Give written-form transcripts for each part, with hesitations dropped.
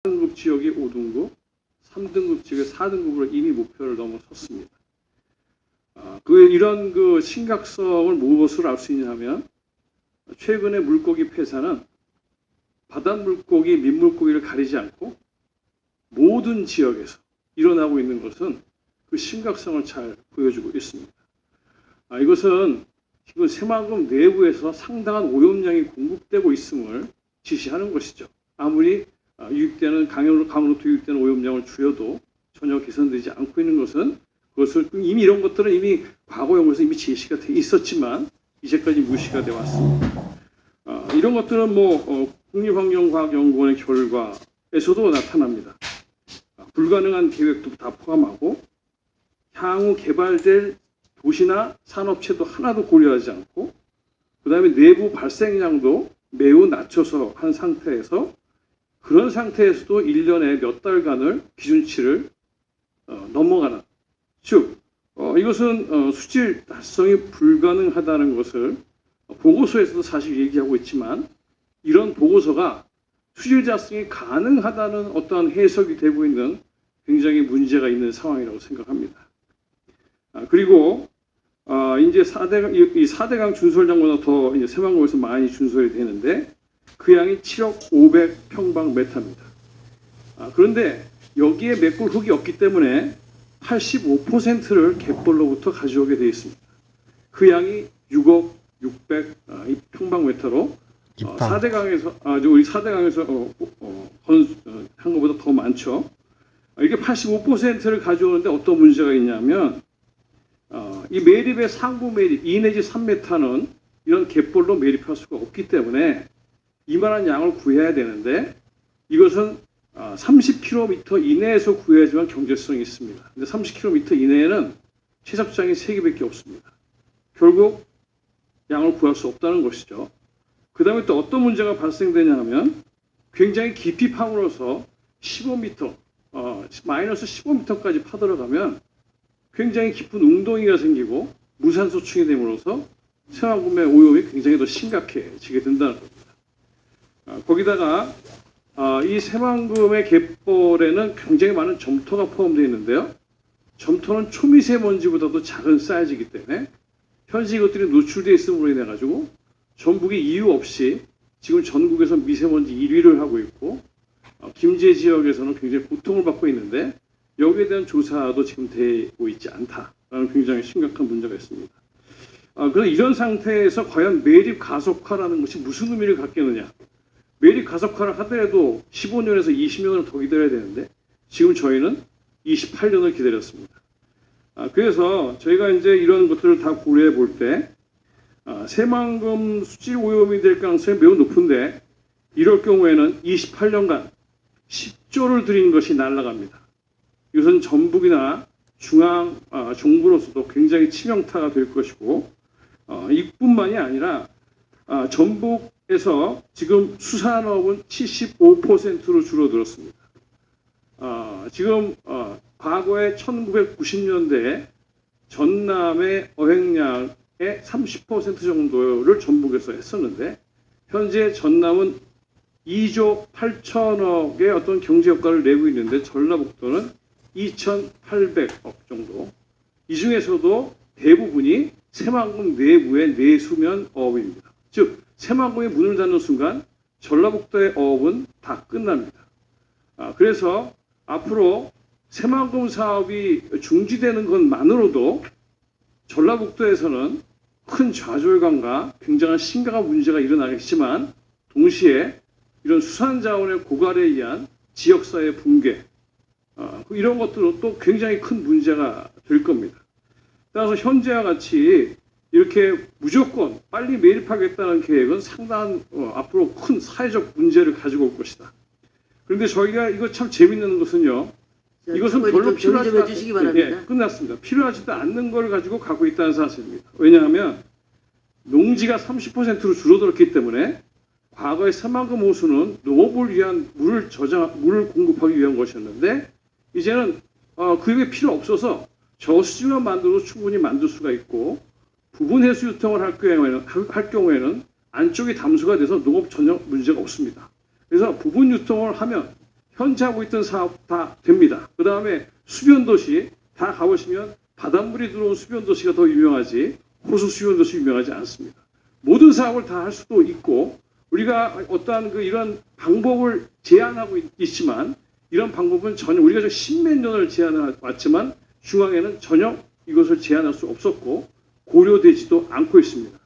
4등급 지역이 5등급, 3등급 지역이 4등급으로 이미 목표를 넘어섰습니다. 이런 심각성을 무엇으로 알 수 있냐면 최근에 물고기 폐사는 바닷물고기, 민물고기를 가리지 않고 모든 지역에서 일어나고 있는 것은 그 심각성을 잘 보여주고 있습니다. 이것은 지금 새만금 내부에서 상당한 오염량이 공급되고 있음을 지시하는 것이죠. 아무리 유입되는 강으로부터 유입되는 오염량을 줄여도 전혀 개선되지 않고 있는 것은 그것을 이미 이런 것들은 이미 과거 연구에서 이미 제시가 돼 있었지만 이제까지 무시가 되어 왔습니다. 이런 것들은 국립환경과학연구원의 결과에서도 나타납니다. 불가능한 계획도 다 포함하고 향후 개발될 도시나 산업체도 하나도 고려하지 않고 그다음에 내부 발생량도 매우 낮춰서 한 상태에서 그런 상태에서도 1년에 몇 달간을 기준치를 넘어가는 즉 이것은 수질 달성이 불가능하다는 것을 보고서에서도 사실 얘기하고 있지만 이런 보고서가 수질 달성이 가능하다는 어떠한 해석이 되고 있는 굉장히 문제가 있는 상황이라고 생각합니다. 그리고 이제 4대강 준설량보다 더 이제 새만금에서 많이 준설이 되는데 그 양이 7억 500평방메타입니다. 그런데 여기에 메꿀 흙이 없기 때문에 85%를 갯벌로부터 가져오게 되어 있습니다. 그 양이 6억 600 평방메타로 4대강에서 우리 4대강에서 한 것보다 더 많죠. 이게 85%를 가져오는데 어떤 문제가 있냐면 이 매립의 상부 매립 2 내지 3m는 이런 갯벌로 매립할 수가 없기 때문에 이만한 양을 구해야 되는데 이것은 30km 이내에서 구해야지만 경제성이 있습니다. 근데 30km 이내에는 채석장이 3개밖에 없습니다. 결국 양을 구할 수 없다는 것이죠. 그 다음에 또 어떤 문제가 발생되냐 하면 굉장히 깊이 파물어서 15m, 마이너스 15m까지 파들어가면 굉장히 깊은 웅덩이가 생기고 무산소층이 됨으로써 새만금의 오염이 굉장히 더 심각해지게 된다는 겁니다. 거기다가 이 새만금의 갯벌에는 굉장히 많은 점토가 포함되어 있는데요. 점토는 초미세먼지보다도 작은 사이즈이기 때문에 현재 이것들이 노출되어 있음으로 인해 가지고 전북이 이유 없이 지금 전국에서 미세먼지 1위를 하고 있고 김제 지역에서는 굉장히 고통을 받고 있는데 여기에 대한 조사도 지금 되고 있지 않다라는 굉장히 심각한 문제가 있습니다. 그래서 이런 상태에서 과연 매립 가속화라는 것이 무슨 의미를 갖겠느냐. 매립 가속화를 하더라도 15년에서 20년을 더 기다려야 되는데 지금 저희는 28년을 기다렸습니다. 그래서 저희가 이제 이런 것들을 다 고려해 볼 때 새만금 수질 오염이 될 가능성이 매우 높은데 이럴 경우에는 28년간 10조를 들인 것이 날아갑니다. 이것은 전북이나 중앙 정부로서도 굉장히 치명타가 될 것이고 이뿐만이 아니라 전북에서 지금 수산업은 75%로 줄어들었습니다. 지금 과거에 1990년대에 전남의 어획량의 30% 정도를 전북에서 했었는데 현재 전남은 2조 8천억의 어떤 경제 효과를 내고 있는데 전라북도는 2,800억 정도. 이 중에서도 대부분이 새만금 내부의 내수면 어업입니다. 즉 새만금이 문을 닫는 순간 전라북도의 어업은 다 끝납니다. 그래서 앞으로 새만금 사업이 중지되는 것만으로도 전라북도에서는 큰 좌절감과 굉장한 심각한 문제가 일어나겠지만 동시에 이런 수산자원의 고갈에 의한 지역사회 붕괴 이런 것들은 또 굉장히 큰 문제가 될 겁니다. 따라서 현재와 같이 이렇게 무조건 빨리 매립하겠다는 계획은 상당한 앞으로 큰 사회적 문제를 가지고 올 것이다. 그런데 저희가 이거 참 재밌는 것은요. 이것은 별로 필요하지도 끝났습니다. 필요하지도 않는 걸 가지고 가고 있다는 사실입니다. 왜냐하면 농지가 30%로 줄어들었기 때문에 과거의 새만금 호수는 농업을 위한 물을 공급하기 위한 것이었는데 이제는 그게 필요 없어서 저수지만 만들어도 충분히 만들 수가 있고 부분 해수 유통을 할 경우에는 안쪽이 담수가 돼서 농업 전혀 문제가 없습니다. 그래서 부분 유통을 하면 현재 하고 있던 사업 다 됩니다. 그 다음에 수변도시 다 가보시면 바닷물이 들어온 수변도시가 더 유명하지 호수 수변도시 유명하지 않습니다. 모든 사업을 다 할 수도 있고 우리가 어떠한 이런 방법을 제안하고 있지만 이런 방법은 전혀 우리가 저 십몇 년을 제안해 왔지만 중앙에는 전혀 이것을 제안할 수 없었고 고려되지도 않고 있습니다.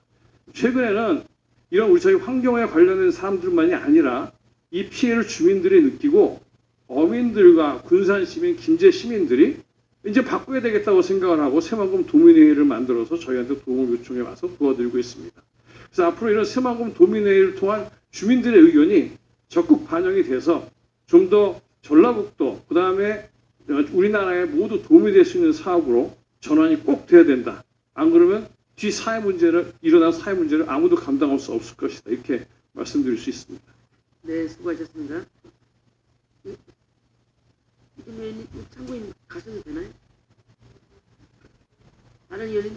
최근에는 이런 우리 저희 환경에 관련된 사람들만이 아니라 이 피해를 주민들이 느끼고 어민들과 군산 시민, 김제 시민들이 이제 바꿔야 되겠다고 생각을 하고 새만금 도민회의를 만들어서 저희한테 도움을 요청해 와서 도와드리고 있습니다. 그래서 앞으로 이런 새만금 도민회의를 통한 주민들의 의견이 적극 반영이 돼서 좀 더 전라북도 그 다음에 우리나라에 모두 도움이 될 수 있는 사업으로 전환이 꼭 돼야 된다. 안 그러면 뒤 사회 문제를 일어난 사회 문제를 아무도 감당할 수 없을 것이다. 이렇게 말씀드릴 수 있습니다. 네, 수고하셨습니다. 이김 의원님 참고인 가셔도 되나요? 다른 의원님도